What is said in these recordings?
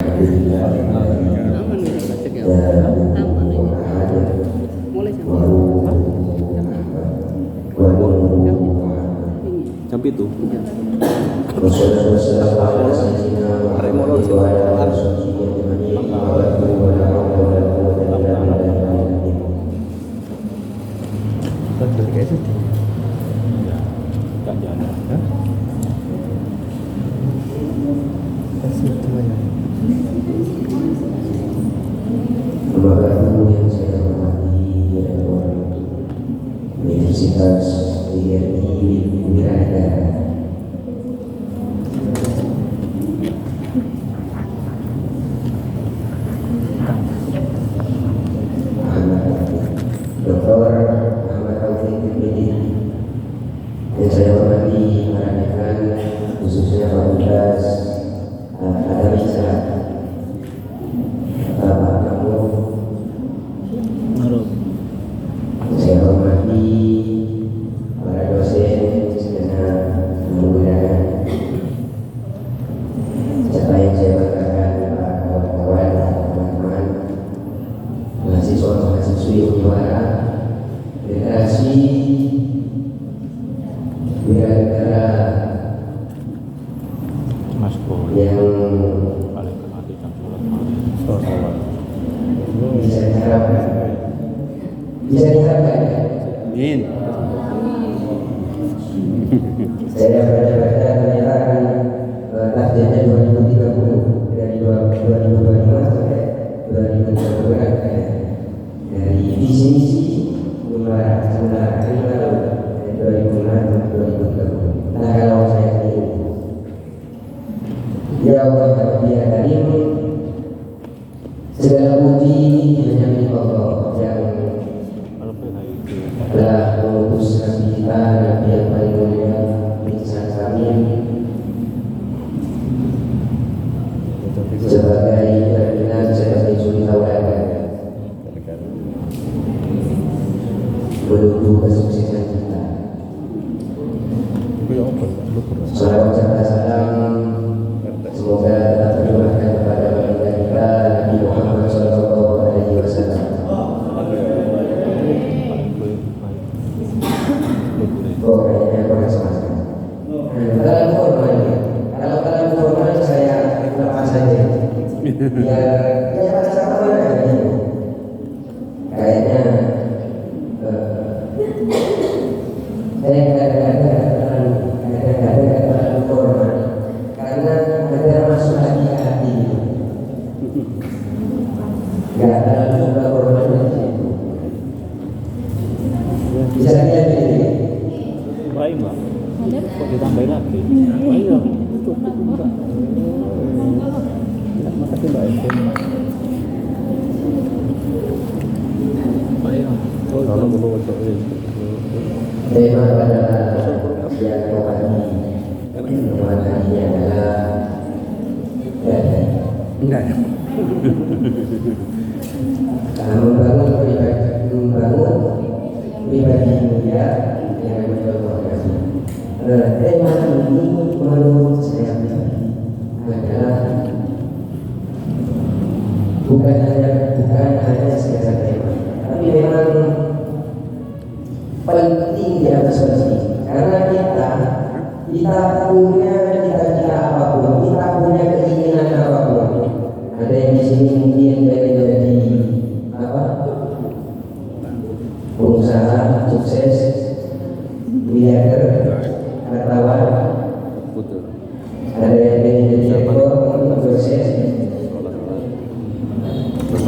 Aman nih, cek ya. Aman nih. Mulai jam itu. yang saya hormati Universitas TRI Wirada, Dr. Muhammad Taufik Ibn, yang saya hormati para dekan, khususnya Fakultas Agama Islam, Bapak Kamu, saya hormati para dosen segenap penggunaan, serta yang saya banggakan para kawan-kawan, teman-teman, mahasiswa-mahasiswi Uniwara, generasi wiragara yang bisa diharapkan. Amin. Saya baca-baca ternyata akan targetnya 2030 dari 2025 sampai 2030 dari visi misi Uniwara sementara ini baru dari 2005 sampai 2030. Nah kalau saya sendiri, ya Allah ya Karim, segala puji hanya milik Allah yang telah mengutus Nabi kita, Nabi yang paling mulia, Ihsan Samin, sebagai cerminan, sebagai suri tauladan menuju kesuksesan kita. Salawat serta salam semoga tetap tercurahkan kepada baginda kita Nabi Muhammad SAW. Oh, kayaknya kurang semangat. Dalam formal saya lepas saja. Biar kayak bahasa apa aja. Kayaknya saya kadang-kadang terlalu formal karena ada masuk hati ke hati. Gak terlalu suka formal di situ. Bisa dilihat ini. Baik mbak, kok ditambahin lagi? Ayo, cukup mbak. Makasih mbak. Kalau belum cobain. Tema pada yang rohani adalah enggak. membangun pribadi mulia yang berkomunikasi. Tema ini menurut saya adalah bukan hanya sekedar tema, tapi memang penting di atas mesin, karena kita punya cita-cita apapun, kita punya keinginan apapun. Ada yang di sini mungkin pengen jadi pengusaha sukses, miliarder, wartawan. Ada yang pengen jadi rektor, sukses.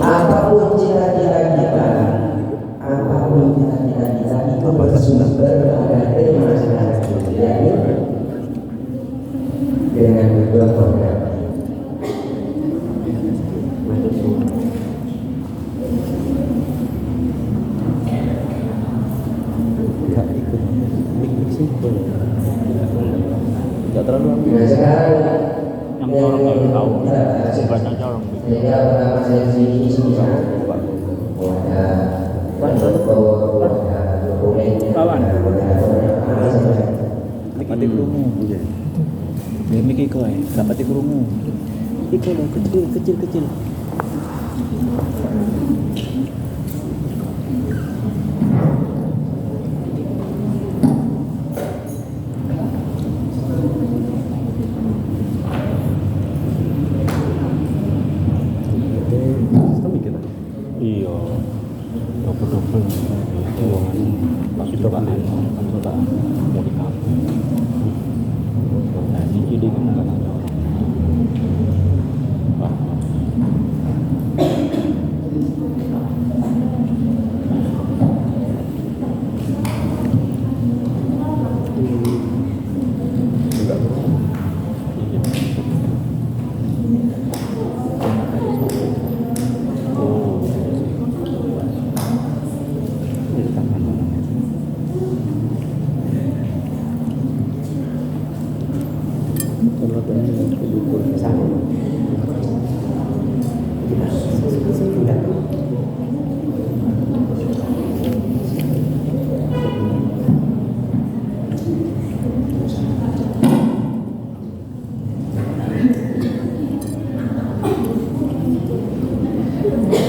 Apapun cita-cita kita, itu bersumber pada tema yakni dengan berdoa kepada Tidak terlalu nah sekarang yang corong kalau tahu sebatang corong sehingga pertama saya sini ada dokumen kawan ada mati belum Biar mikir kau gak pati kerungu. Iko lo kecil. Iya, double. Itu masih coba mau di kafe. Nah, ini dia kan nggak ada.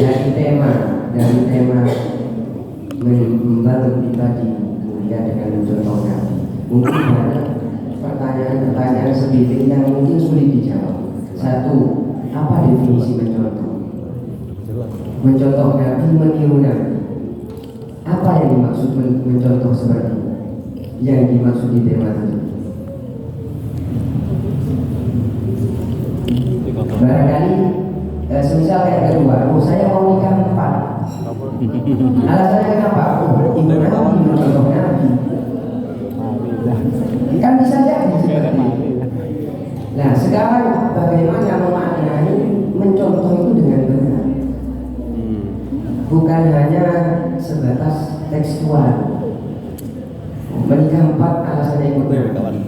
dari tema membangun pribadi mulia dengan mencontohkan. Mungkin ada pertanyaan-pertanyaan sebilik yang mungkin sulit dijawab. Satu, apa definisi mencontoh? Mencontoh Nabi, meniru Nabi. Apa yang dimaksud mencontoh seperti ini? Yang dimaksud di tema itu? Barangkali semisal kayak kedua, saya mau nikah 4. Alasannya kenapa? Ibu Nabi mencontoh Nabi. Kan bisa jadi. Nah, sekarang bagaimana memaknai mencontoh itu dengan benar? Bukan hanya sebatas tekstual. Menikah 4 alasannya ikut Nabi.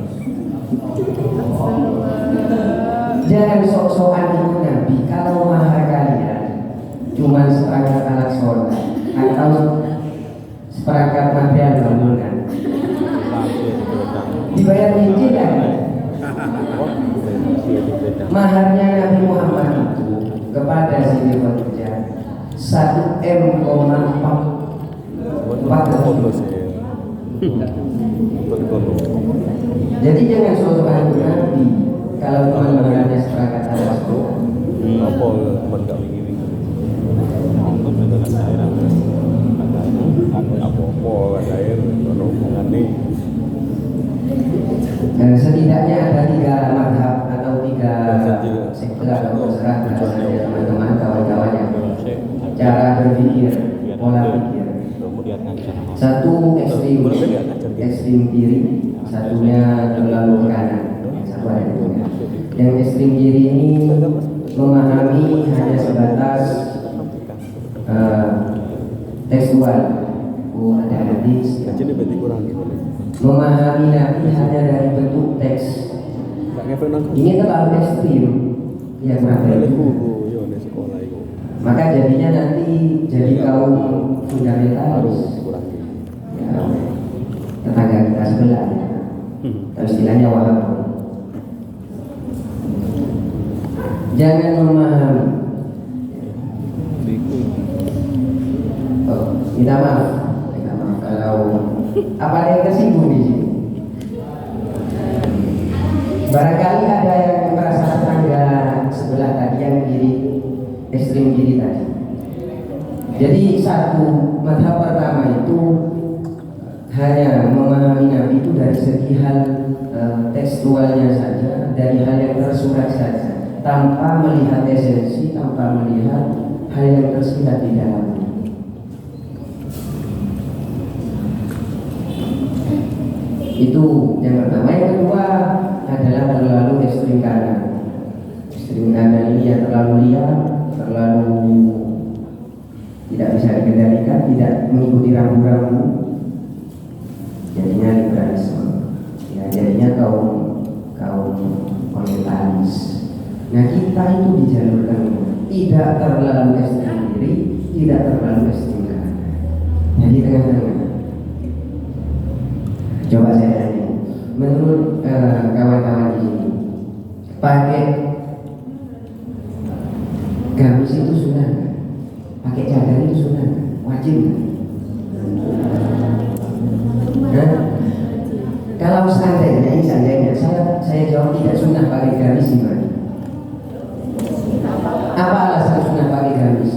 Jangan sok-sokan ikut Nabi. Kalau mahar kalian cuma seperangkat alat sholat atau seperangkat material bangunan, dibayar cincin kan? Maharnya Nabi Muhammad itu kepada Siti Khadijah 1M,4. Jadi jangan sok-sokan ikut Nabi. Kalau cuma maharnya seperangkat alat sholat. Apa teman gak wingi-wingi? Nonton dengan daerah. Apa daerah ono hubungane. Setidaknya ada 3 madhab atau 3 sektor atau terserah teman-teman kawan-kawan yang cara berpikir, pola pikir. Satu ekstrim kiri, satunya terlalu kanan. Satu ada dua. Yang ekstrim kiri ini memahami hanya sebatas tekstual. Ada hadis. Memahami Nabi hanya dari bentuk teks. Ini terlalu ekstrim. Ya, maka jadinya nanti jadi kaum fundamentalis. Ya, tetangga kita sebelah. Tapi istilahnya wahab. Jangan memahami. Minta maaf kalau apa yang tersinggung di sini. Barangkali ada yang merasa tetangga sebelah tadi yang kiri, ekstrim kiri tadi. Jadi satu madhab pertama itu hanya memahami Nabi itu dari segi hal tekstualnya saja, dari hal yang tersurat saja, tanpa melihat esensi, tanpa melihat hal yang tersirat di dalamnya. Itu yang pertama. Yang kedua adalah terlalu ekstrim kanan. Ekstrim kanan ini yang terlalu liar, terlalu tidak bisa dikendalikan, tidak mengikuti rambu-rambu. Jadinya liberalisme. Ya, jadinya kaum orientalis. Nah, kita itu dijalurkan tidak terlalu ekstrim kiri, tidak terlalu ekstrim kanan. Jadi tengah-tengah. Coba saya tanya, menurut kawan-kawan di sini, pakai gamis itu sunnah, pakai cadar itu sunnah, wajib. Nah, kalau seandainya saya jawab tidak sunnah pakai gamis gimana? Apa alasan sunnah pakai gamis?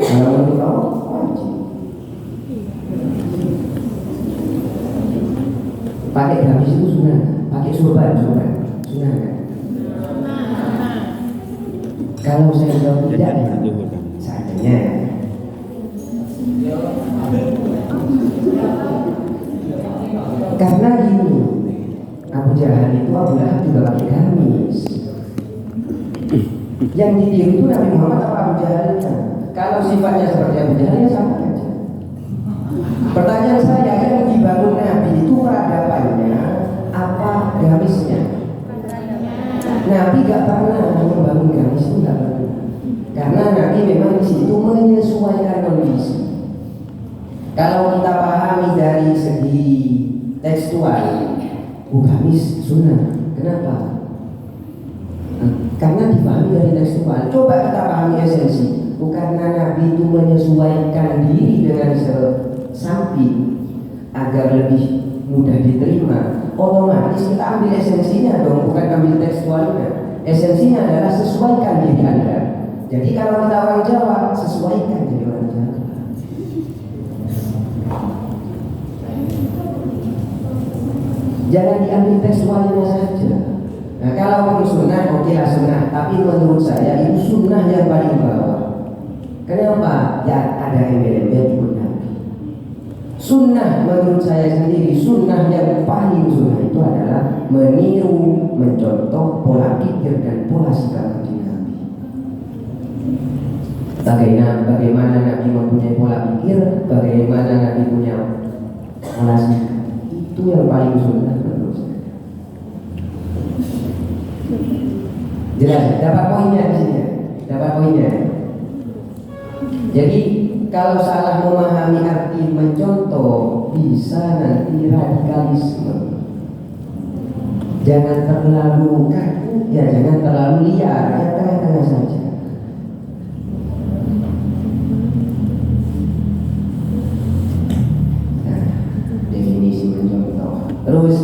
Kalau menurut Allah wajib. Pakai gamis itu sunnah, pakai sorban sunnah kan? Kalau saya jawab tidak ya, seandainya karena gini, Abu Jahal itu Abu Lahab juga pakai gamis. Yang ditiru itu Nabi Muhammad apa Abu Jahalnya? Kalau sifatnya seperti Abu Jahal ya sama aja. Pertanyaan saya, yang dibangun Nabi itu peradabannya apa gamisnya? Nabi gak pernah membangun gamis itu, gak pernah. Karena Nabi memang di situ menyesuaikan kondisi. Kalau kita pahami dari segi tekstual, gamis sunnah. Kenapa? Karena dipahami dari tekstual. Coba kita pahami esensi. Bukan Nabi itu menyesuaikan diri dengan samping agar lebih mudah diterima. Otomatis kita ambil esensinya dong, bukan ambil tekstualnya. Esensinya adalah sesuaikan diri Anda. Jadi kalau kita orang Jawa, sesuaikan diri orang Jawa. Jangan diambil tekstualnya saja. Nah, kalau sunnah, oke lah sunnah. Tapi menurut saya itu sunnah yang paling bawah. Kenapa? Ya ada embel-embel ikut Nabi. Sunnah menurut saya sendiri, sunnah yang paling sunnah itu adalah meniru, mencontoh pola pikir dan pola sikap Nabi. Bagaimana Nabi mempunyai pola pikir, bagaimana Nabi punya pola sikap, itu yang paling sunnah menurut saya. Jelas, dapat poinnya di sini, dapat poinnya. Jadi kalau salah memahami arti mencontoh bisa nanti radikalisme. Jangan terlalu kaku, ya jangan terlalu liar, ya tengah-tengah saja. Nah, definisi mencontoh. Terus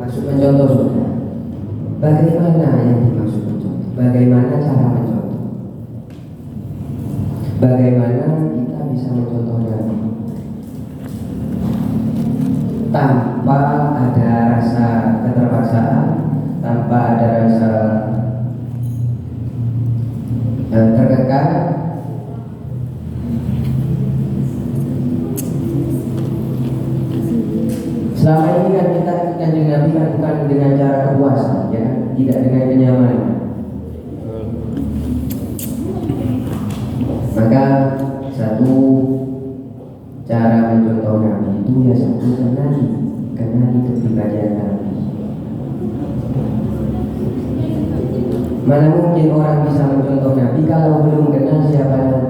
maksud mencontoh sudah. Bagaimana yang dimaksud mencontoh? Bagaimana cara mencontoh? Bagaimana kita bisa mencontoh Nabi tanpa ada rasa keterpaksaan, tanpa ada rasa terkekang, selama ini kan kita Kanjeng Nabi kan bukan dengan cara kepuasan, ya, tidak dengan kenyamanan. Maka satu cara mencontoh Nabi itu ya satu kenali kepribadian Nabi. Mana mungkin orang bisa mencontoh Nabi kalau belum kenal siapa Nabi?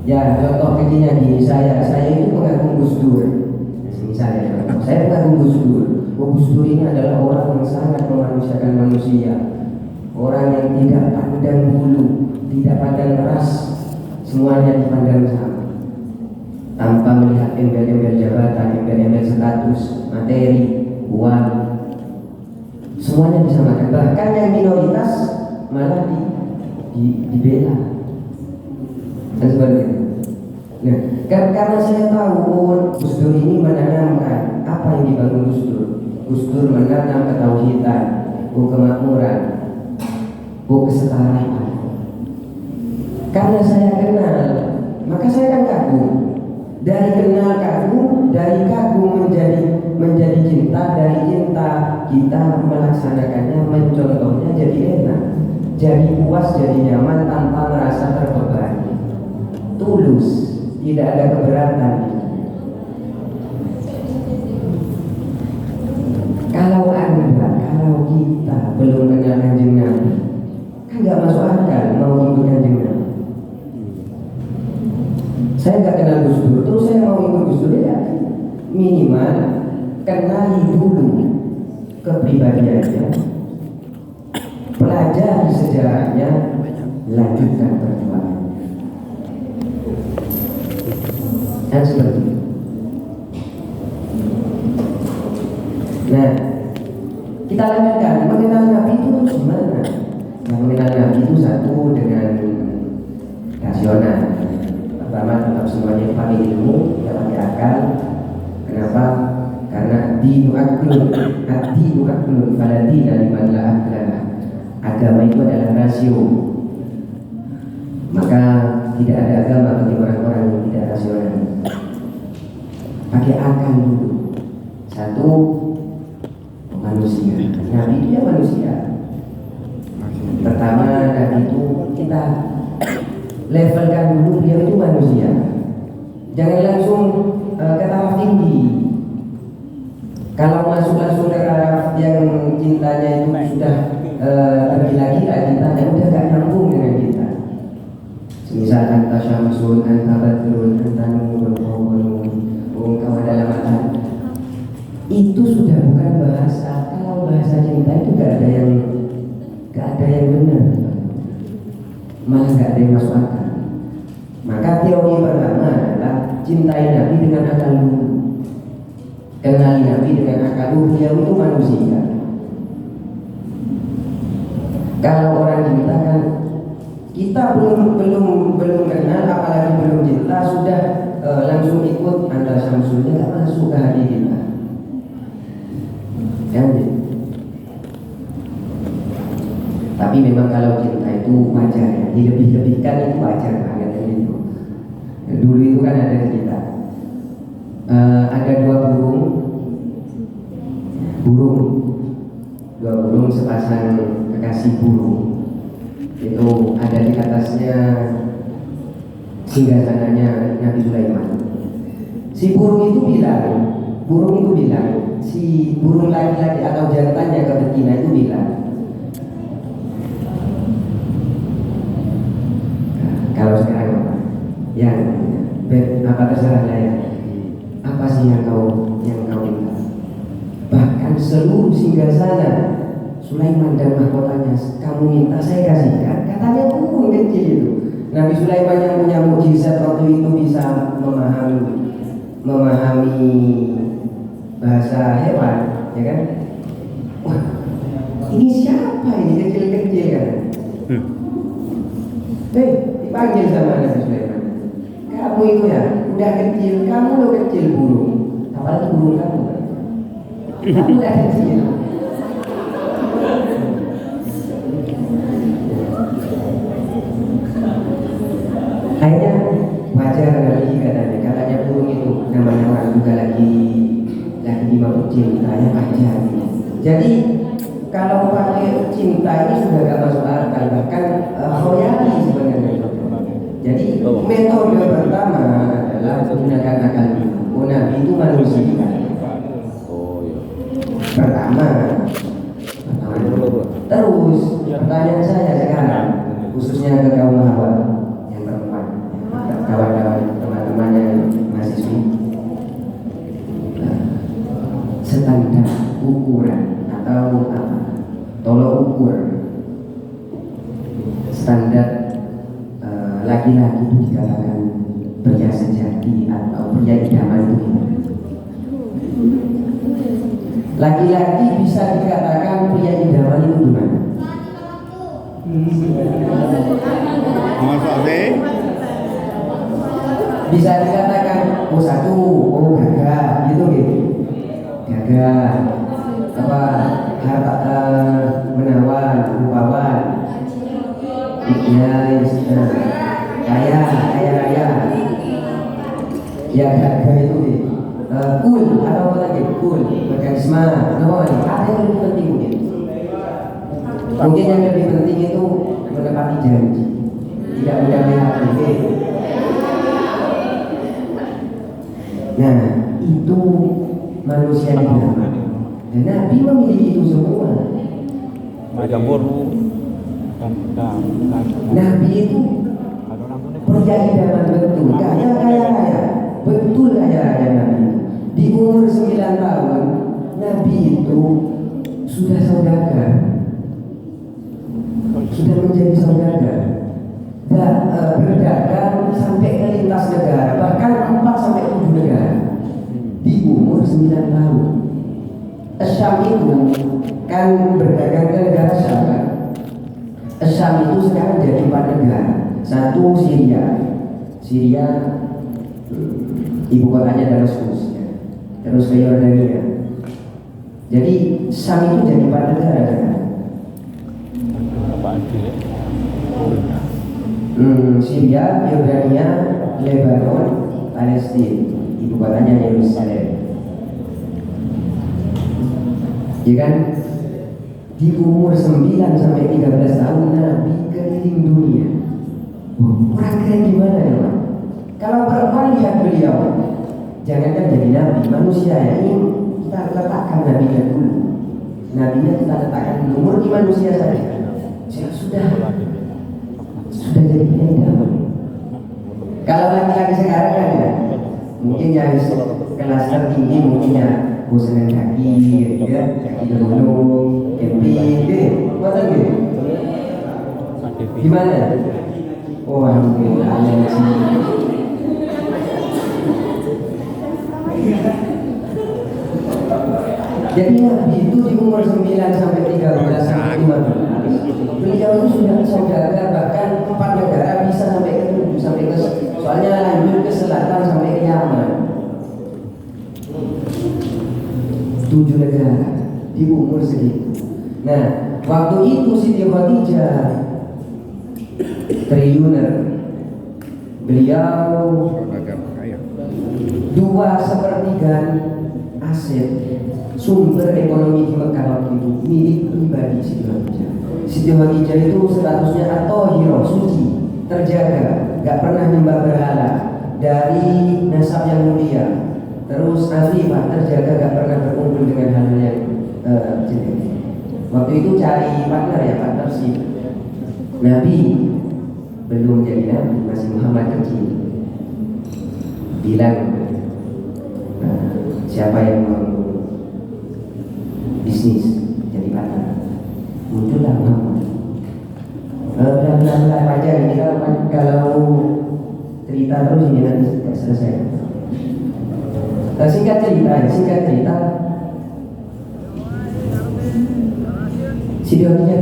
Ya contoh kecilnya gini, saya itu pengagum Gus Dur. Misalnya, saya pengagum Gus Dur. Gus Dur ini adalah orang yang sangat memanusiakan manusia, orang yang tidak pandang bulu, tidak pandang ras. Semuanya dipandang sama, tanpa melihat embel-embel jabatan, embel-embel status, materi, uang. Semuanya disamakan. Bahkan yang minoritas malah dibela. Dan seperti itu. Nah, karena saya tahu Gus Dur ini menanamkan apa yang dibangun Gus Dur. Gus Dur menanam ketauhidan, kemakmuran, kesetaraan. Karena saya kenal, maka saya kan kagum. Dari kenal kagum, dari kagum menjadi cinta, dari cinta kita melaksanakannya, mencontohnya jadi enak, jadi puas, jadi nyaman tanpa merasa terbebani. Tulus, tidak ada keberatan. Kalau kita belum kenal Kanjeng Nabi, kan nggak masuk akal mau ikut Kanjeng Nabi. Saya nggak kenal Gus Dur, terus saya mau ikut Gus Dur, ya minimal kenali dulu pribadi aja, pelajari sejarahnya, lanjutkan perjuangan. Dan seperti itu. Nah, kita lanjutkan mengenal Nabi itu gimana? Yang mengenal Nabi itu satu dengan rasional. Pertama, tetap semuanya pakai ilmu, tidak pakai akal. Kenapa? Karena dinu aklun, faladina liman la akla. Agama itu adalah rasio. Maka tidak ada agama bagi orang-orang yang tidak rasional. Pakai akal dulu. Satu, manusia. Nabi itu ya manusia. Pertama, Nabi itu kita levelkan dulu, beliau itu manusia. Jangan langsung ke taraf tinggi. Kalau masuk langsung ke taraf yang cintanya itu sudah tergila-gila, cintanya udah gak nyambung dengan kita. Misal anta syamsun, anta badrun, anta nurun, engkau adalah matahari. Itu sudah bukan bahasa. Kalau bahasa cinta itu gak ada yang benar, malah gak ada yang masuk akal. Maka teori pertama adalah cintai Nabi dengan akal dulu. Kenali Nabi dengan akal dulu. Dia itu manusia. Kalau orang cinta kan kita belum kenal, apalagi belum cinta sudah langsung ikut anda samsulnya, gak masuk ke hati kita. Tapi memang kalau cinta itu wajar ya, dilebih-lebihkan itu wajar banget itu. Dulu itu kan ada cerita, ada dua burung sepasang kekasih burung. Itu ada di atasnya singgasananya Nabi Sulaiman. Si burung itu bilang, si burung laki-laki atau jantannya ke betina itu bilang, kalau sekarang apa? Yang apa terserah lah ya. Apa sih yang kau minta? Bahkan seluruh singgasana Sulaiman dan mahkotanya kamu minta saya kasihkan. Katanya burung kecil itu. Nabi Sulaiman yang punya mukjizat waktu itu bisa memahami bahasa hewan, ya kan? Wah, ini siapa ini kecil-kecil kan? Dipanggil sama Nabi Sulaiman. Kamu itu ya, udah kecil, kamu lo kecil burung. Apalagi burung kamu kan? Kamu udah kecil. Akhirnya wajar katanya burung itu namanya orang juga lagi dimabuk cinta ya wajar. Jadi kalau pakai cinta ini sudah gak masuk akal, bahkan royali sebenarnya. Jadi metode pertama adalah menggunakan akal dulu. Nabi itu manusia. Pertama. Terus pertanyaan saya sekarang khususnya ke kaum hawa yang perempuan, kawan-kawan teman-teman yang mahasiswi, standar ukuran atau apa? Tolok ukur standar laki-laki itu dikatakan pria sejati atau pria idaman itu gimana? Laki-laki bisa dikatakan pria idaman itu gimana? Bisa dikatakan gagah gitu. Gagah apa harta menawan, rupawan, ya kaya raya, ya gagah itu cool atau apa lagi cool, berkarisma, apa lagi? Ada yang lebih penting mungkin yang lebih penting itu menepati janji, tidak mudah PHP. Nah itu manusia di dalam. Dan Nabi memiliki itu semua. Nabi itu pria idaman betul, kaya, betul kaya Nabi. Di umur 9 tahun, Nabi itu sudah saudagar, sudah menjadi saudagar, dan berdagang sampai ke lintas negara, bahkan 4 sampai 7 negara di umur 9 tahun. Syam itu kan berdagang ke negara Syam kan. Syam itu sekarang jadi 4 negara. Satu Syria, ibu kotanya Damaskus, terus ke Yordania. Jadi Syam itu jadi 4 negara kan. Syria, Yordania, Lebanon, Palestina, ibu kotanya Yerusalem. Ya kan? Di umur 9 sampai 13 tahun Nabi keliling dunia. Orang keren gimana ya Pak? Kalau perempuan lihat beliau, jangankan jadi Nabi, manusia ya, ini kita letakkan Nabinya dulu. Nabinya kita letakkan dulu, murni manusia saja. Sudah jadi penyanyi. Kalau laki-laki sekarang kan ya, mungkin yang kelas tertinggi mungkin ya bosan kaki, ya, kaki gunung, camping, gitu, buatan gitu. Gimana? Oh, alhamdulillah, jadi Nabi itu di umur 9 sampai 13 sampai 15 beliau itu sudah saudagar, bahkan 4 negara bisa sampai ke 7 sampai ke, soalnya lanjut ke selatan sampai ke Yaman. 7 negara di umur segitu. Nah, waktu itu Siti Khadijah triliuner, beliau 2/3 aset sumber ekonomi di Mekah waktu itu milik pribadi Siti Khadijah. Siti Khadijah itu statusnya atau hero suci, terjaga, gak pernah nyembah berhala, dari nasab yang mulia, terus afifah, terjaga, gak pernah berkumpul dengan hal-hal yang jelek. Waktu itu cari partner ya, partnership. Nabi belum jadi Nabi, masih Muhammad kecil. Bilang, siapa yang mau bisnis jadi partner? Muncullah Muhammad. Benar-benar panjang ini, kalau cerita terus ini nanti tidak selesai. Singkat cerita, Siti Khadijah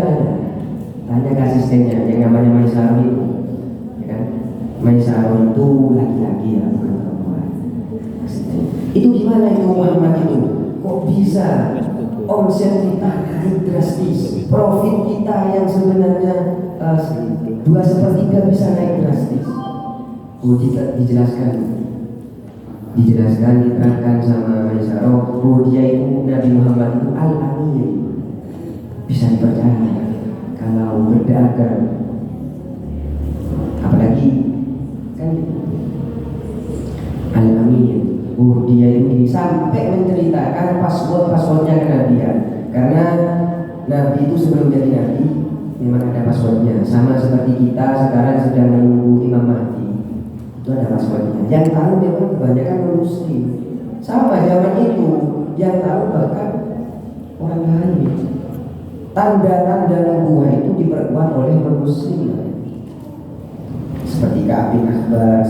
tanya ke asistennya yang namanya Maisarah itu, ya kan? Maisarah itu laki-laki ya, bukan perempuan. Itu gimana itu Muhammad itu? Kok bisa omset kita naik drastis, profit kita yang sebenarnya 2/3 bisa naik drastis? Oh, dijelaskan, diterangkan sama Maisarah. Oh, dia itu Nabi Muhammad itu Al-Amin, bisa dipercaya kalau berdagang, apalagi kan Al-Amin. Oh, dia ini sampai menceritakan passwordnya kenabian, karena Nabi itu sebelum jadi Nabi memang ada passwordnya, sama seperti kita sekarang sedang menunggu Imam Mahdi, itu ada passwordnya. Yang tahu memang kebanyakan Muslim, sama zaman itu yang tahu bahkan orang lain. Tanda-tanda nubuwah itu diperkuat oleh Muslim, seperti Ka'ab bin Akhbar,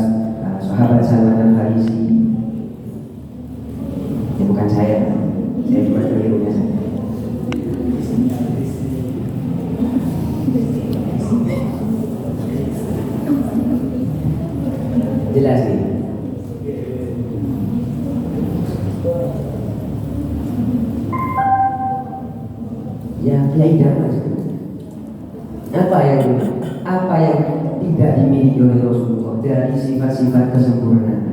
sahabat Salman Al-Farisi. Ya, bukan saya cuma kelirunya saja. Jelas nih. Ya, kiai damas. Apa yang tidak dimiliki oleh Rasulullah dari sifat-sifat kesempurnaan?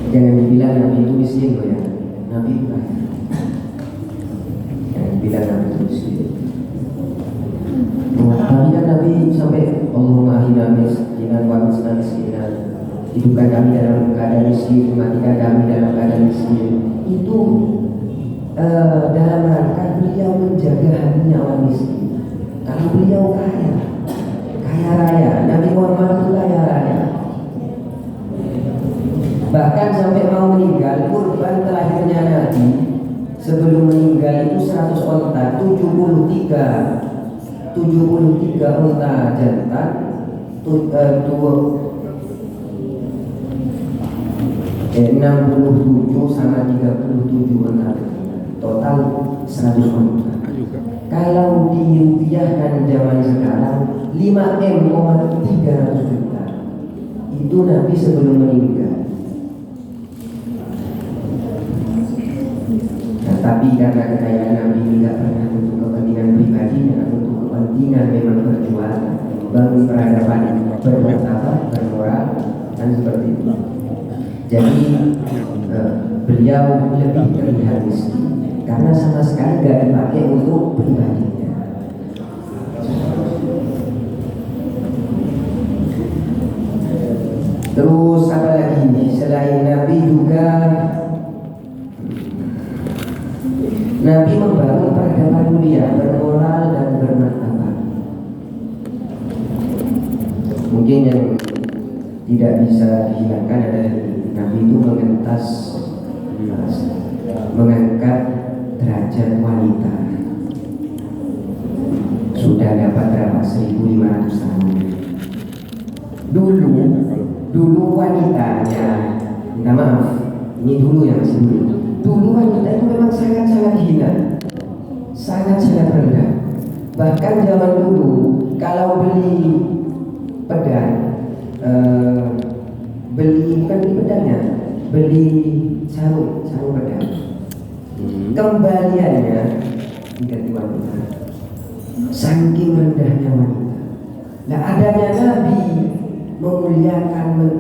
Jangan dibilang Nabi itu miskin loh ya. Nabi itu kaya. Jangan dibilang Nabi itu miskin. Tapi kan Nabi sampai Allahumma ahina miskinan wa miskinan. hidupkan kami dalam keadaan miskin, matikan kami dalam keadaan miskin. Itu dalam rangka beliau menjaga hatinya orang miskin. Kalau beliau kaya raya, Nabi Muhammad itu kaya raya. Bahkan sampai mau meninggal, kurban terakhirnya Nabi sebelum meninggal itu 100 onta, 73 onta jantan, 67 sama 37 onta, total 100 onta. Kalau dirupiahkan zaman sekarang 5M,300 juta. Itu Nabi sebelum meninggal. Tapi karena kekayaan Nabi tidak pernah untuk kepentingan pribadinya, untuk kepentingan memang berjuang, bangun peradaban bermartabat, bermoral, dan seperti itu. Jadi beliau lebih terlihat miskin karena sama sekali tidak dipakai untuk pribadinya. Terus apa lagi? Selain Nabi juga Nabi membangun peradaban mulia, bermoral dan bermartabat. Mungkin yang tidak bisa dihilangkan adalah Nabi itu mengangkat derajat wanita. Sudah dapat berapa? 1500 tahun. Dulu wanitanya, minta maaf, ini dulu yang masih dulu. Dulu wanita itu memang sangat-sangat hina, sangat-sangat rendah. Bahkan zaman dulu kalau beli pedang, bukan beli pedangnya, beli sarung pedang, kembaliannya diganti wanita. Saking rendahnya wanita. Nah, adanya Nabi memuliakan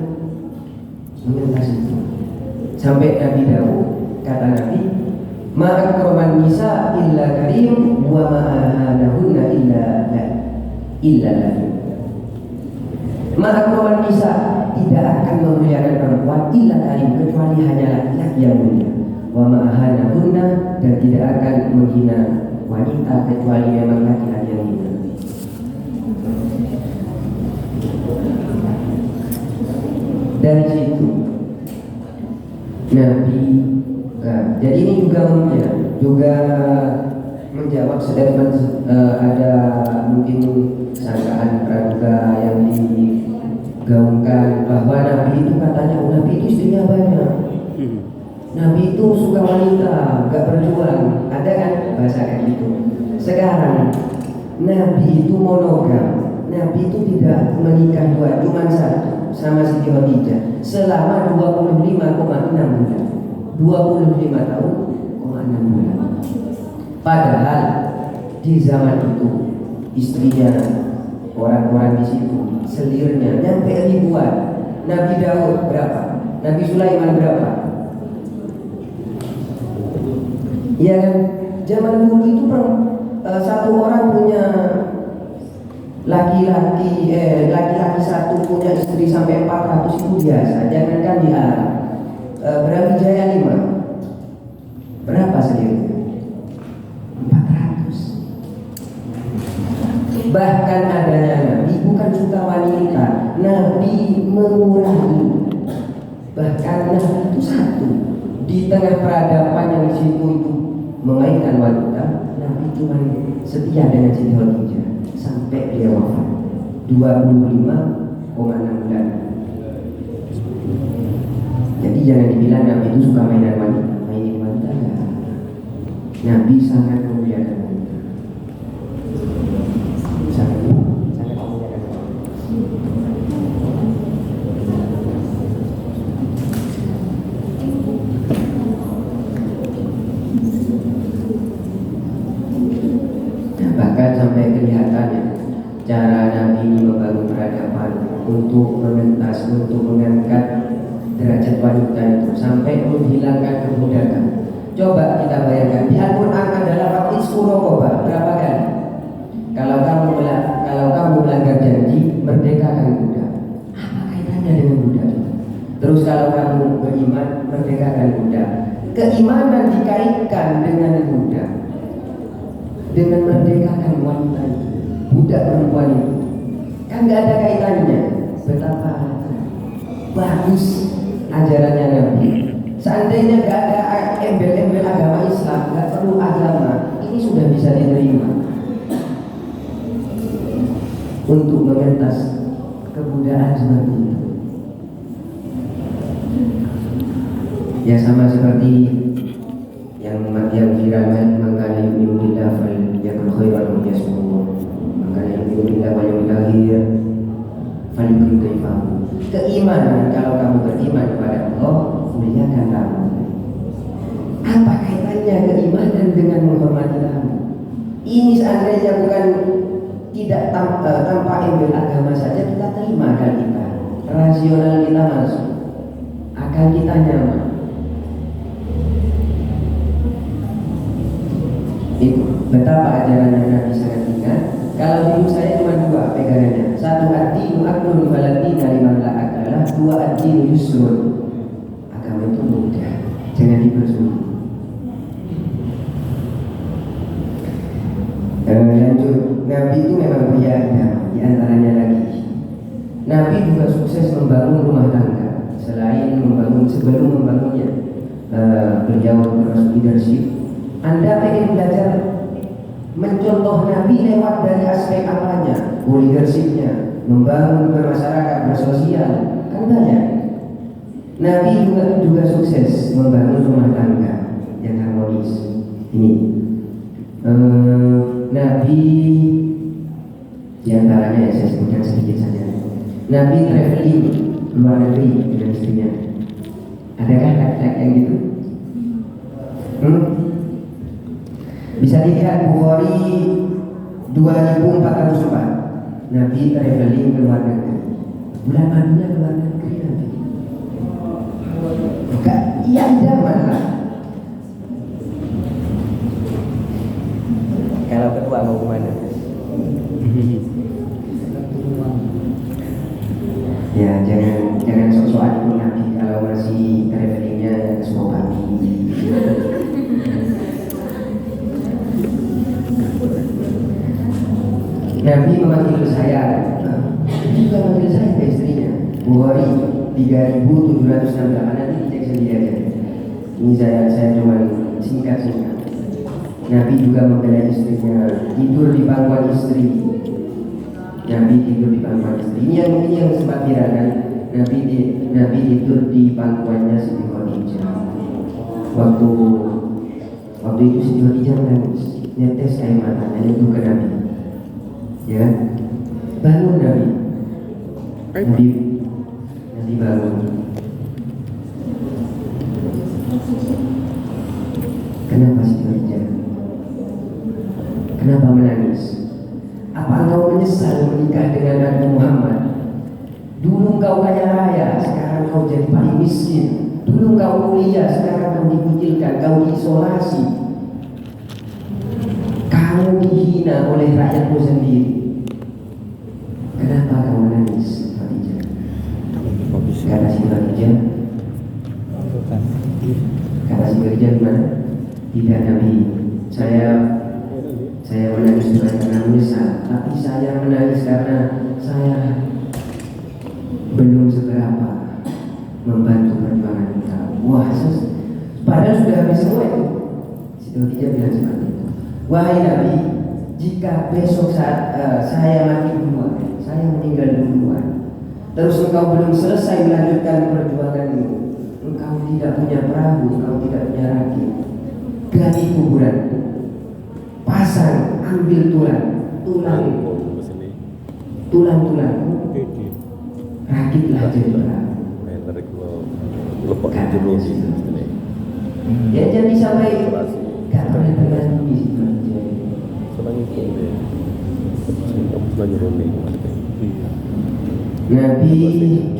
mengentas itu. Sampai Nabi Daud, kata Nabi, ma'akroman nisa illa karim wa ma'ahanahunna illa lahim. Ma'akroman nisa tidak akan memuliakan perempuan illa karim, kecuali hanya laki-laki yang mulia. Wa ma'ahanahunna, dan tidak akan menghina wanita kecuali memang laki-laki yang hina. Dari situ Nabi, jadi ini juga menjawab statement ada mungkin sangkaan praduga yang digaungkan bahwa Nabi itu katanya Nabi itu istrinya banyak, Nabi itu suka wanita, gak berjuang, ada kan bahasa kayak gitu. Sekarang Nabi itu monogam, Nabi itu tidak menikah dua, cuma satu sama Siti Khadijah selama 25,6 bulan. 25 tahun, 6 bulan. Padahal di zaman itu istrinya orang-orang di situ selirnya nyampe ribuan. Nabi Daud berapa? Nabi Sulaiman berapa? Ya kan? Zaman dulu itu satu orang punya laki-laki satu punya istri sampai 400 itu biasa. Jangankan di Arab. Brawijaya 5 berapa selirnya? 400. Bahkan adanya Nabi bukan suka wanita, Nabi mengurangi. Bahkan Nabi itu satu di tengah peradaban yang di situ itu mengaitkan wanita, Nabi cuma setia dengan Siti Khadijah sampai dia wafat 25,6 bulan. Jadi jangan dibilang Nabi itu suka mainin wanita enggak. Nabi sangat memuliakan wanita. Sangat memuliakan wanita. Nah, bahkan sampai kelihatannya cara Nabi membangun peradaban untuk mengentas, untuk mengangkat derajat wanita itu sampai menghilangkan kebudakan. Coba kita bayangkan, di Al-Quran ada lafaz iskurokobah berapa kali? Kalau kamu melanggar janji, merdekakan budak. Apa kaitannya dengan budak? merdekakan budak. Keimanan dikaitkan dengan budak, dengan merdekakan wanita itu, budak perempuan itu, kan nggak ada kaitannya. Betapa bagus ajarannya Nabi. Seandainya nggak ada embel-embel agama Islam, nggak perlu agama, ini sudah bisa diterima untuk mengentas kebudayaan seperti itu. Ya sama seperti yang viral mengkana yu'minu billah falyakul khairan aw liyasmut, mengkana yu'minu billah wal yawmil akhir falyukrim kaifahu. Keimanan, kalau kamu beriman kepada Allah, muliakan kamu. Apa kaitannya keimanan dengan menghormati tamu? Ini seandainya bukan tidak tanpa embel agama saja, kita terima akal kita, rasional kita masuk, akal kita nyaman. Itu betapa ajaran Nabi sangat ingat. Kalau hidup saya cuma dua pegangannya. Satu, ad-dinu aklun faladina liman la akalah. Dua, ad-dinu yusrun. Agama itu mudah, jangan dipersulit. Lanjut, Nabi itu memang punya agama. Di antaranya lagi, Nabi juga sukses membangun rumah tangga. Sebelum membangunnya, beliau termasuk leadership. Anda pengen belajar mencontoh Nabi lewat dari aspek apanya? Leadershipnya, membangun bermasyarakat, bersosial, kan banyak. Nabi juga sukses membangun rumah tangga yang harmonis. Ini Nabi diantaranya ya saya sebutkan sedikit saja. Nabi traveling luar negeri dengan istrinya. Adakah laki-laki yang gitu? Bisa dilihat Bukhari 2404. Nabi traveling ke luar negeri. Bulan madunya ke luar negeri Nabi. Bukan, iya zaman lah. Kalau kedua mau kemana? Ya jangan sok-sokan ikut Nabi kalau masih travelingnya semua pagi. Nabi memanggil saya, juga memanggil saya ke istrinya. Bukhari 3768, nanti dicek sendiri aja. Ini saya cuma singkat. Nabi juga membela istrinya, tidur di pangkuan istri. Nabi tidur di pangkuan istri. Ini yang sempat viral kan? Nabi tidur di pangkuannya Siti Khadijah. Waktu itu Siti Khadijah menangis, netes air matanya itu ke Nabi. Ya, bangun Nabi bangun. Kenapa Siti Khadijah? Kenapa menangis? Apa engkau menyesal menikah dengan Nabi Muhammad? Dulu engkau kaya raya, sekarang kau jadi paling miskin. Dulu engkau kuliah, sekarang kau dikucilkan, kau diisolasi. Kamu dihina oleh rakyatmu sendiri. Kenapa kau menangis, Khadijah? Kata si Khadijah, gimana? Tidak Nabi, saya menangis bukan karena menyesal, tapi saya menangis karena saya belum seberapa membantu perjuangan kita. Wah, padahal sudah habis semua itu. Situ dia bilang seperti itu. Wahai Nabi, jika besok saat saya mati duluan, saya meninggal duluan, terus engkau belum selesai melanjutkan perjuanganmu, engkau tidak punya perahu, engkau tidak punya rakit, gali kuburan, pasang, ambil tulang, rakitlah jadi perahu. Ya jadi sampai gak pernah tergantung di situ. Nabi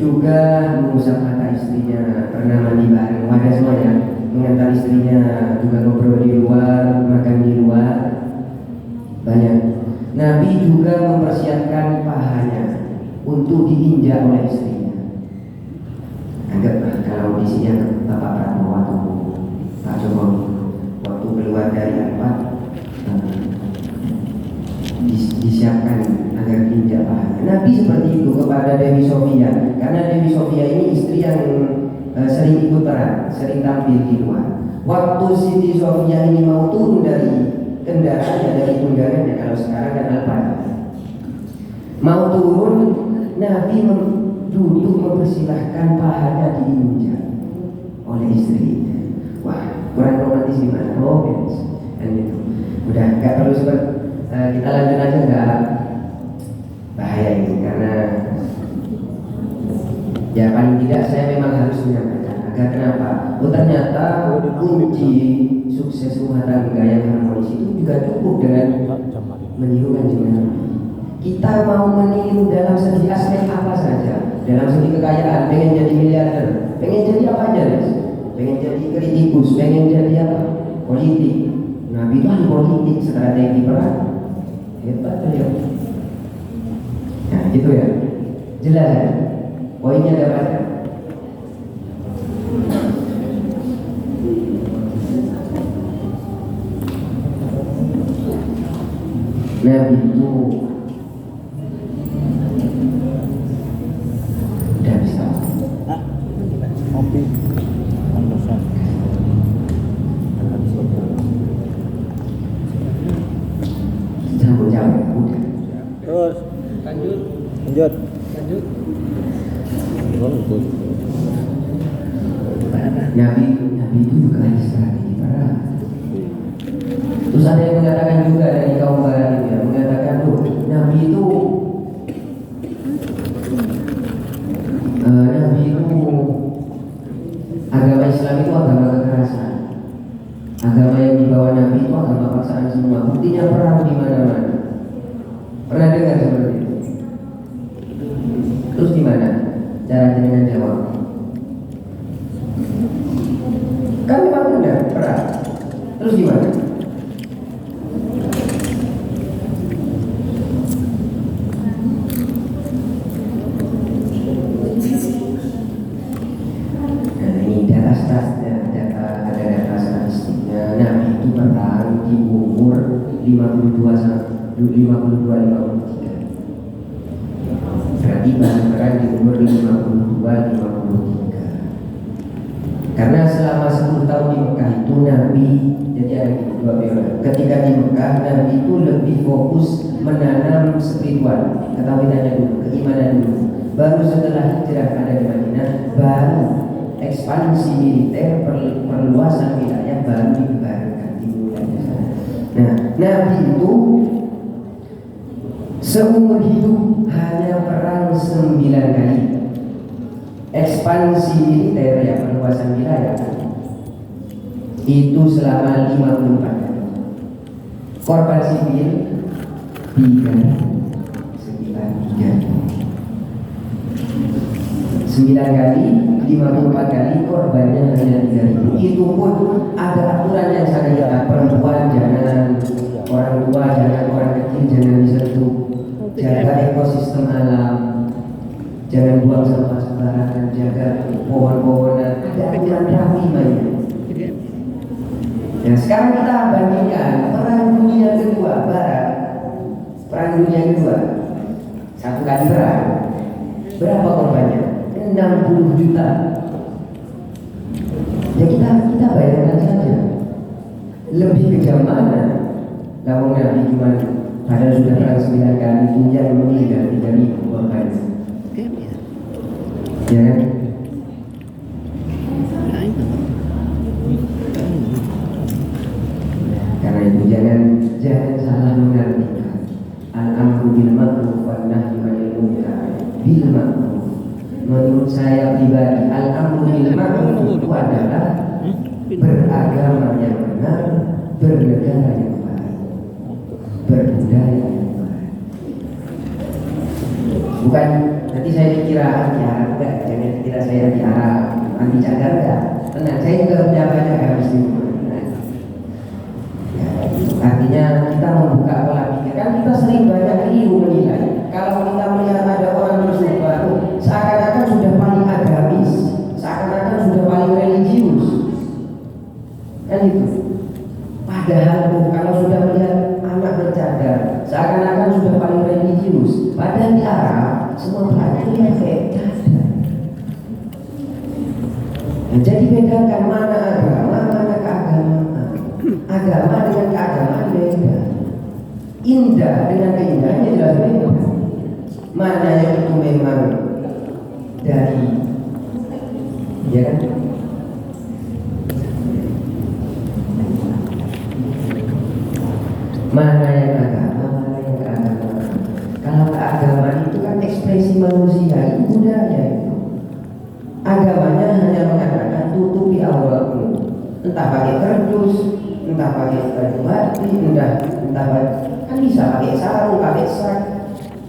juga mengusap mata istrinya, pernah mandi bareng, wadah semuanya, mengantar istrinya, juga ngobrol di luar, makan di luar, banyak. Nabi juga mempersiapkan pahanya untuk diinjak oleh istrinya. Anggaplah kalau di sini Bapak Prabowo atau Pak Jokowi waktu keluar dari apa disiapkan agar tidak bahagia. Nabi seperti itu kepada Dewi Sofia, karena Dewi Sofia ini istri yang sering ikut perang, sering tampil di luar. Waktu Siti Sofia ini mau turun dari kendaraannya, dari tunggangannya, kalau sekarang kan alpada, mau turun, Nabi duduk mempersilahkan pahanya diinjak oleh istrinya. Wah, kurang romantis gimana? Romans, dan itu udah nggak perlu kita lanjut aja, nggak bahaya ini, karena ya paling tidak saya memang harus menyampaikan agar kenapa? Oh ternyata kunci sukses rumah tangga yang harmonis itu juga cukup dengan meniru kanjeng Nabi. Kita mau meniru dalam segi aspek apa saja, dalam segi kekayaan, pengen jadi miliarder, pengen jadi apa aja, pengen jadi kritikus, pengen jadi apa? Politik. Nabi itu ahli politik, strategi perang, hebat beliau. Nah gitu ya, jelas ya. Poinnya ada apa? Nabi itu udah bisa. Kopi. Pantesan. Campur-campur udah. Terus Lanjut. lanjut. Lanjut. Lanjut. Nabi itu juga ada strategi perang. Terus ada yang mengatakan juga dari kaum barat itu ya, mengatakan tuh Nabi itu agama Islam itu agama kekerasan. Agama yang dibawa Nabi itu agama paksaan semua. Buktinya perang di mana-mana. Pernah dengar seperti itu? Terus gimana cara jenengan jawab? Kan memang benar perang. Terus gimana? Nah ini data statistiknya. Nabi itu perang di umur 52-53. Berarti baru perang di umur 52-53. Karena selama 10 tahun di Mekah itu Nabi, jadi ada dua periode. Ketika di Mekah, Nabi itu lebih fokus menanam spiritual, ketawilannya dulu, keimanan dulu. Baru setelah hijrah ada di Madinah, baru ekspansi militer, perluasan wilayah baru dibubarkan, dimulai. Nah, Nabi itu seumur hidup hanya perang 9 kali. Ekspansi militer ya, perluasan wilayah itu selama 54 kali. Korban sipil 9 kali, 54 kali korbannya hanya 3.000. Itu pun ada aturan yang sangat ketat. Perempuan jangan, orang tua jangan, orang kecil jangan disentuh, jaga ekosistem alam, jangan buang sampah sembarangan, jaga pohon-pohonan, ada aturan rapi banyak. Nah sekarang kita bandingkan perang dunia kedua barat, perang dunia kedua, 1 kali perang, berapa korbannya? 60 juta. Ya kita bayangkan saja, lebih kejam mana? Kamu Nabi gimana? Padahal sudah perang 9 kali, yang meninggal 3.000 korban. Ya kan? Karena itu jangan salah mengartikan al-amru bil ma'ruf wan nahyi 'anil munkar bil ma'ruf. Menurut saya pribadi, al-amru bil ma'ruf itu adalah beragama yang benar, bernegara yang baik, berbudaya yang baik. Bukan nanti saya dikira anti Arab, enggak, jangan dikira saya anti Arab, anti cadar, enggak. Tenang, saya juga menjaga harus ini. Artinya kita membuka pola pikir. Kan kita sering banyak keliru menilai. Kalau kita melihat ada orang bersuara, seakan-akan sudah paling agamis, seakan-akan sudah paling religius. Padahal kalau sudah melihat anak bercadar, seakan-akan sudah paling religius. Padahal di Arab semua pelajar pakai cadar. Nah, jadi bedakan mana agama, mana keagamaan. Agama dengan keagamaan beda. Indah dengan keindahannya jelas beda. Mana yang itu memang dari, ya kan? Mana yang agama, mana yang keagamaan. Kalau keagamaan itu kan ekspresi manusia, itu budaya itu. Agamanya hanya mengatakan tutupi auratmu, entah pakai kardus, entah pakai baju batik, entah kan bisa pakai sarung, pakai sak.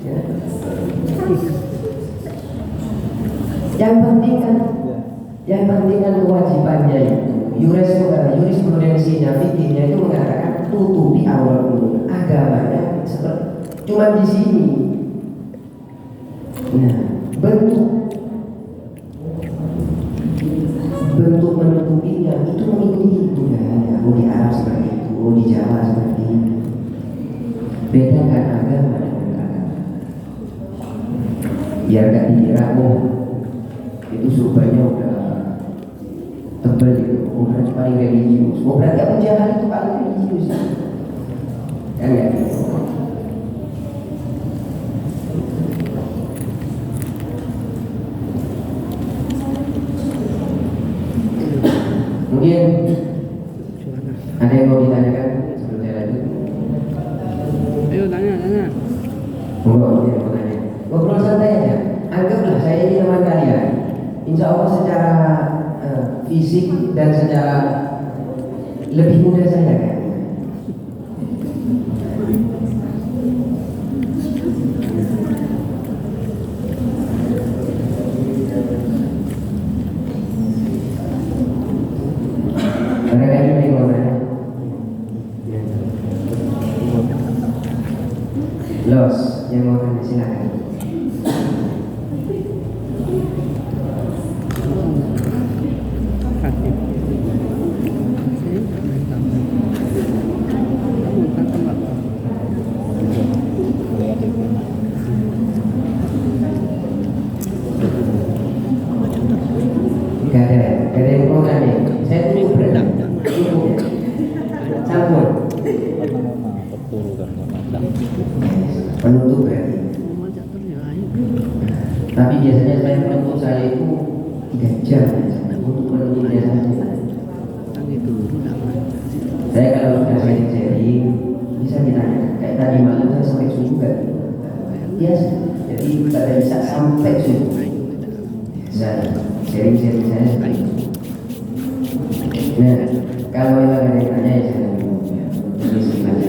Ya. Yang penting kan kewajibannya itu. Jurisprudensinya, fikihnya itu mengatakan tutupi auratmu. Agamanya cuma di sini. Nah, bentuk menutupinya itu mengikuti budaya. Oh, di Arab seperti itu, oh, di Jawa seperti itu. Bedakan agama dengan agama. Biar gak dikira itu surveinya udah tebal itu, udah paling religius. Oh, berarti Abu Jahal itu paling religius. Kan ya? Mungkin ada yang mau ditanyakan sebelum saya lanjut? Ayo tanya. Ngobrol santai aja. Anggaplah saya ini teman kalian. Insya Allah secara fisik dan secara lebih muda saya kan. Barangkali ada yang mau nanya. Los, yang mau tanya silakan. Gak ada yang mau nanya. Saya tunggu berarti. Sampun. Penutup berarti. Tapi biasanya saya menutup saya itu 3 jam untuk menutupnya saja. Saya kalau sudah sharing bisa ditanya. Kayak tadi malam saya sampai subuh kan? Biasa. Jadi tidak bisa sampai subuh. Saya sharing saya. Nah, kalau memang ada yang tanya ya saya tulis saja.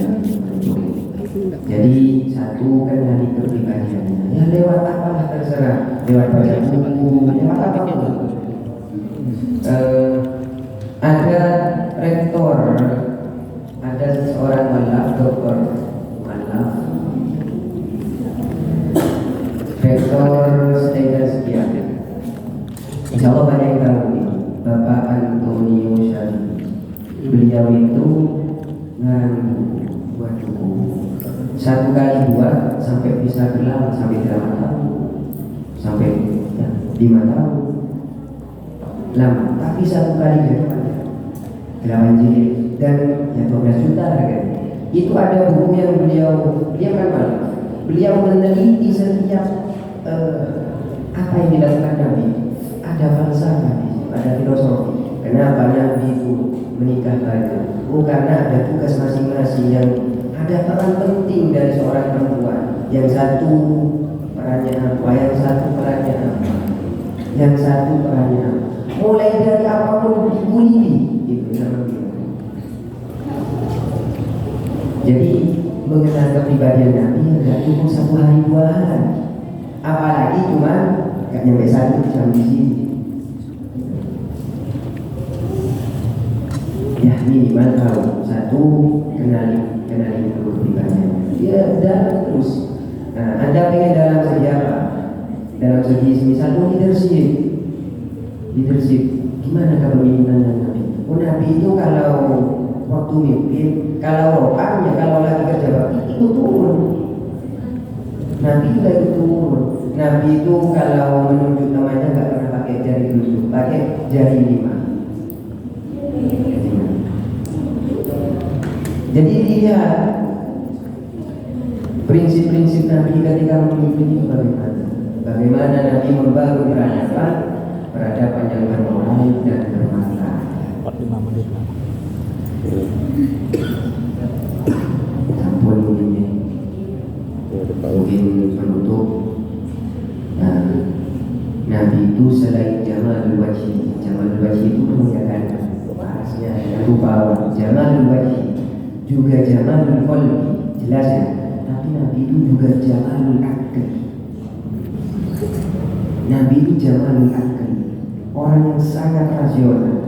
Jadi satu kan dari kepribadiannya. Ya lewat apalah terserah. Lewat baca buku, lewat apapun. Ada rektor, ada seorang malaf, doktor malaf, rektor setelah sekian. Insya Allah banyak yang tahu ini, Bapak Antonio Syarif. Beliau itu buat buku 1 kali 2 sampai bisa berlama sampai 8 tahun, sampai 5 tahun lama, tapi 1 kali jadi panjang 8 jilid dan ya 12 juta harganya. Itu ada buku yang beliau kan malah beliau meneliti setiap apa yang dilakukan Nabi. Ada falsafah, ada filosofi. Kenapa Nabi itu menikah banyak? Oh, karena ada tugas masing-masing, yang ada peran penting dari seorang perempuan. Yang satu perannya apa, yang satu perannya apa, yang satu perannya apa. Mulai dari apapun dikuliti gitu sama dia. Jadi mengenal kepribadian Nabi tidak cukup 1 hari 2 hari, apalagi cuma gak nyampe 1 jam di sini. Ya minimal tahu 1, kenali dulu kepribadian. Ya dan terus. Nah, Anda pengen dalam segi apa? Dalam segi misal leadership. Gimana kepemimpinan Nabi? Oh, Nabi itu kalau waktu mimpin, kalau rokannya, kalau lagi kerja bakti itu turun. Nabi juga itu turun. Nabi itu kalau menunjuk namanya nggak pernah pakai jari telunjuk, pakai jari 5. Jadi lihat prinsip-prinsip Nabi ketika memimpin itu bagaimana? Bagaimana Nabi membangun peradaban yang bermoral dan bermanfaat. 45 menit lah. Sampun ini mungkin penutup. Nah, Nabi itu selain jamalul wajhi itu kemuliaan bahasnya yang rupa jamalul wajhi juga jamalul qalbi, jelas ya. Tapi Nabi itu juga jamalul akli. Nabi itu jamalul akli, orang yang sangat rasional.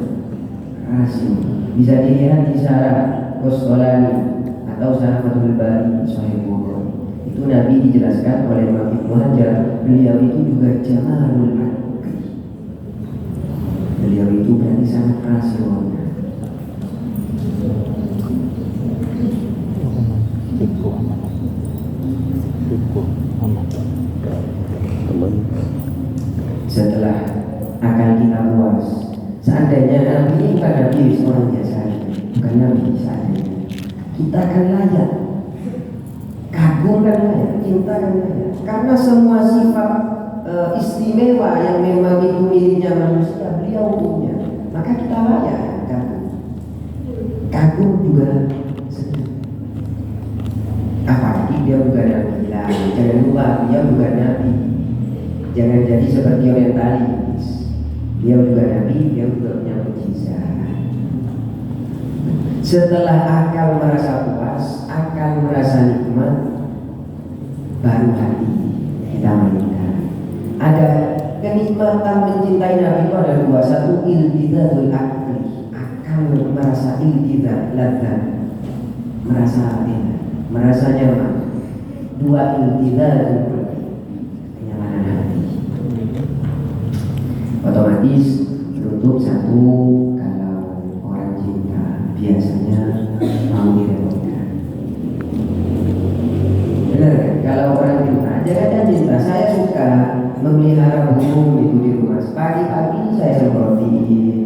Bisa dilihat di Syarah Qasqalani atau Syarah Fathul Bari Sahih Bukhari. Itu Nabi dijelaskan oleh Imam Ibnu Hajar, beliau itu juga jamalul akli. Beliau itu berarti sangat rasional. Setelah akal kita puas, seandainya Nabi ini bukan Nabi orang biasa, bukan Nabi, seandainya kita akan layak, kagum kan layak, cinta kan layak, karena semua sifat istimewa yang memang itu miliknya manusia beliau punya, maka kita layak kagum. Kagum juga sedih. Apalagi dia bukan Nabi lah, jangan lupa dia bukan Nabi. Jangan jadi seperti orientalis. Dia juga Nabi, dia juga punya mukjizat. Setelah akal merasa puas, akal merasa nikmat, baru hati kita mainkan. Ada kenikmatan mencintai Nabi itu ada dua. Satu iltizamul akli, akal merasa iltizam, ladzat, merasa enak, merasa nyaman. Dua iltizamul otomatis untuk satu, kalau orang cinta biasanya mau direpotkan. Benar kan? Kalau orang cinta, jangan cinta. Saya suka memelihara burung itu di rumah. Pagi-pagi saya semprotin.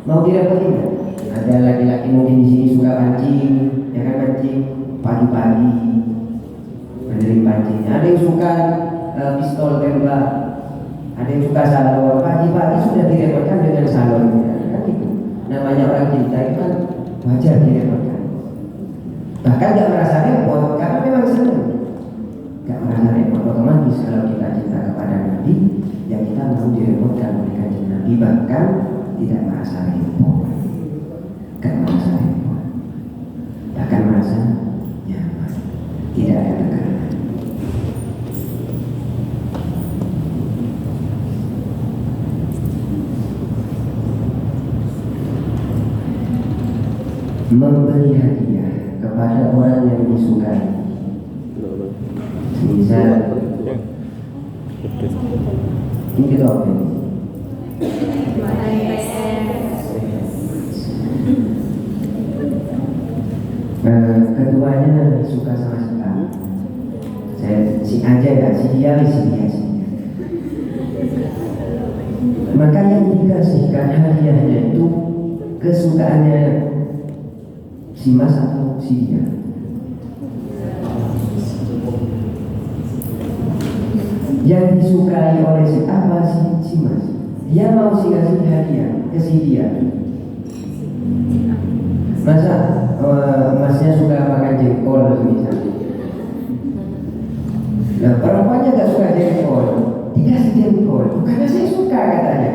Mau direpotin kan? Ada laki-laki mungkin di sini suka pancing, ya kan, pancing pagi-pagi, benerin pancingnya. Ada yang suka pistol tembak. Ada yang suka salon, pagi-pagi sudah direpotkan dengan salonnya, kan itu. Namanya orang cinta itu kan wajar direpotkan. Bahkan gak merasa repot, karena memang senang. Gak merasa repot, otomatis kalau kita cinta kepada Nabi, ya kita mau direpotkan oleh kanjeng Nabi, bahkan tidak merasa repot. Gak merasa repot, bahkan merasa nyaman, tidak ada tekanan. Memberi hadiah kepada orang yang disukai. Misal ini kita apa ini? Keduanya suka sama si A. Saya si aja ya, si dia. Maka yang dikasihkan hadiahnya itu kesukaannya si Mas atau si dia. Yang disukai oleh si apa si Mas. Dia mau si kasih hadiah ke si dia. Masa Masnya suka makan jengkol misalnya. Nah, perempuannya gak suka jengkol, dikasih jengkol. Karena saya suka katanya.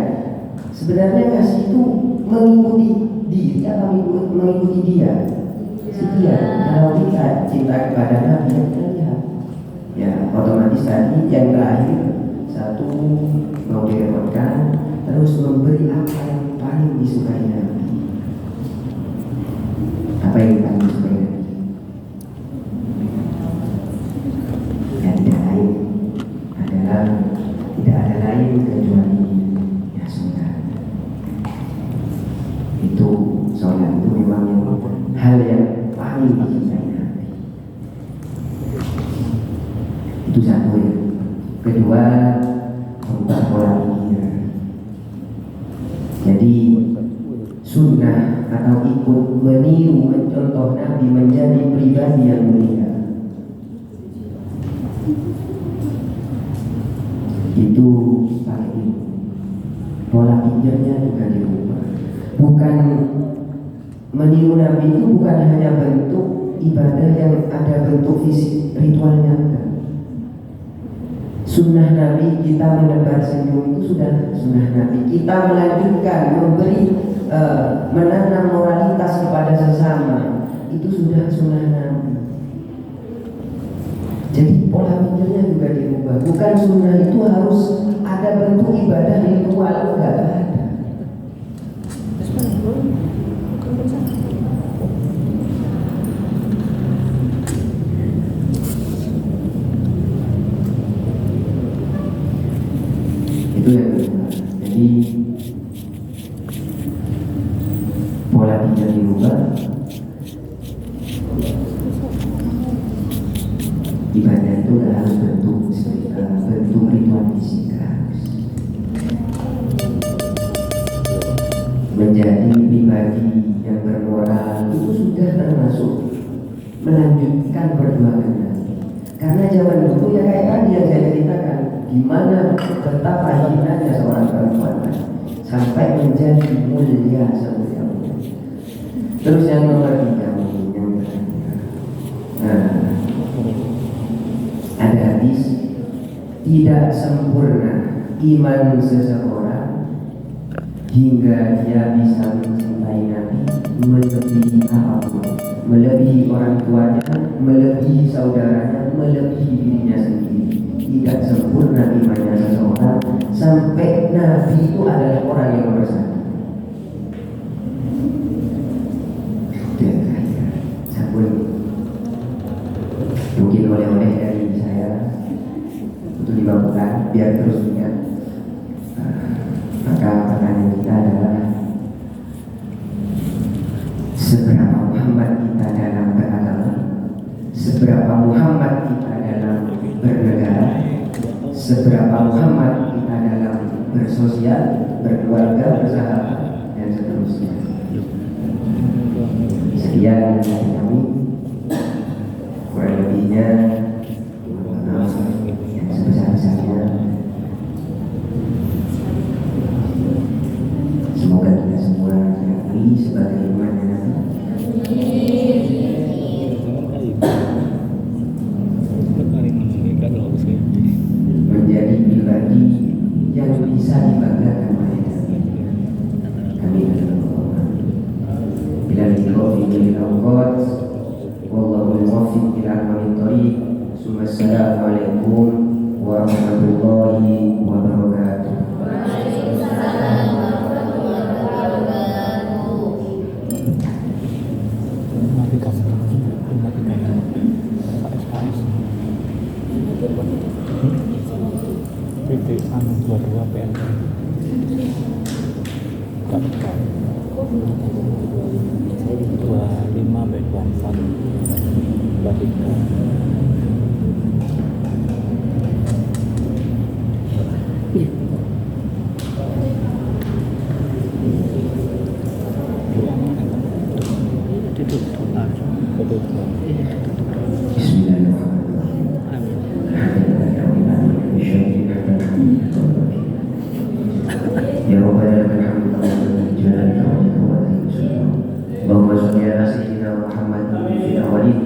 Sebenarnya kasih itu mengikuti diri atau mengikuti dia. Setia, kalau kita cinta kepada Nabi, kita lihat, ya otomatis tadi yang terakhir satu mau direpotkan, terus memberi apa yang paling disukai Nabi. Apa yang paling disukai Nabi? Ya tidak lain adalah tidak ada lain kecuali ya sholat. Itu sholat itu memang yang yang paling dicintai Nabi. Itu satu ya. Kedua, merubah pola pikir. Jadi sunnah atau ikut meniru mencontoh Nabi menjadi pribadi yang mulia. Itu pakai pola pikirnya juga dirubah. Bukan meniru Nabi itu bukan hanya bentuk ibadah yang ada bentuk fisik ritualnya. Sunnah Nabi kita menebar senyum itu sudah sunnah Nabi. Kita melanjutkan memberi menanam moralitas kepada sesama itu sudah sunnah Nabi. Jadi pola pikirnya juga dirubah. Bukan sunnah itu harus ada bentuk ibadah ritual, enggak ada. Itu yang kedua. Jadi pola pikir dirubah, ibadah itu tidak harus bentuk ritual fisik, harus menjadi pribadi yang bermoral. Itu sudah termasuk melanjutkan perjuangan Nabi. Karena zaman dulu ya kayak tadi yang saya ceritakan, gimana betapa hinanya seorang perempuan sampai menjadi mulia semulia. Terus yang nomor 3, yang ada hadis, tidak sempurna iman seseorang hingga dia bisa mencintai Nabi melebihi apapun, melebihi orang tuanya, melebihi saudaranya, melebihi dirinya sendiri. Tidak sempurna imannya seseorang sampai Nabi itu adalah orang yang nomor 1. Mungkin oleh-oleh dari saya untuk dibawakan biar terus ingat. Maka pertanyaan kita adalah, seberapa Muhammad kita dalam beragama, seberapa Muhammad kita dalam bernegara, seberapa Muhammad kita dalam bersosial, berkeluarga, bersahabat, dan seterusnya. Sekian dari kami. Kurang lebihnya maaf yang sebesar-besarnya. Semoga kita semua diakui sebagai umatnya Nabi. Menjadi pribadi yang bisa dibanggakan oleh Nabi. Amin. Bila dikofi bil awqat wallahu muwaffiq ila aqwamit thoriq. Assalamualaikum warahmatullahi wabarakatuh. PT anu 22 PN 25 bed 14 Batika. Ya Rabbana lakal hamdu jalali Allahumma shalli ala sayyidina Muhammadin fil awwalin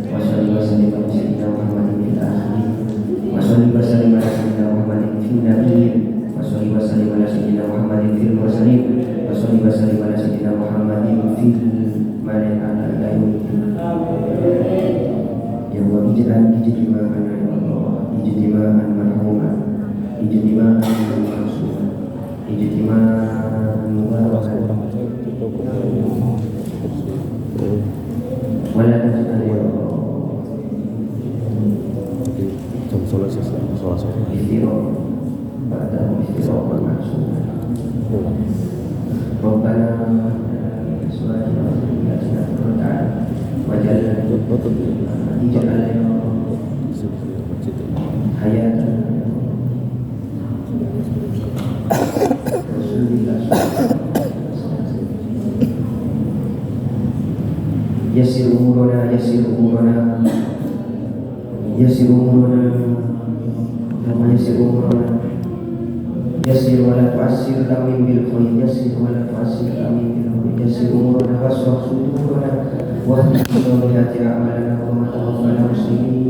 wa shalli wa sallim ala sayyidina Muhammadin fil akhirin wa shalli wa sallim ala sayyidina Muhammadin fil nabiyyin wa shalli wa sallim ala sayyidina Muhammadin fil mursalin wa shalli wa sallim ala sayyidina Muhammadin fil malaikati ila yaumiddin. Ya Allah, ij'al ijtima'ana ya Allah ijtima'an marhuman, ijtima'an mansura, ijtima'an mubarakan, wala taj'al ya Allah istirahat ba'da istirahat mansura. Rabbana su'alina Betul. ij'al hayatan Rasulillah yassir umurana yassir umurana yassir umurana nama yassir umurana yassir wa la tu'assir amin bil khair yassir wa la tu'assir amin bil khair yassir umurana wasrah sudurana wahdi solihati a'malana wa ma tawaffana muslimin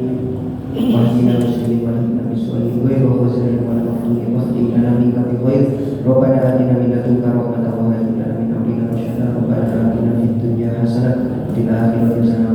wahdina muslimin wa lana biswali wa khuzani wa maftuni wahdi lana minka bi khair rabbana atina min ladunka rahmatan wa hayyi lana min amrina rashada rabbana atina fid dunya hasanah wa fil akhirati hasanah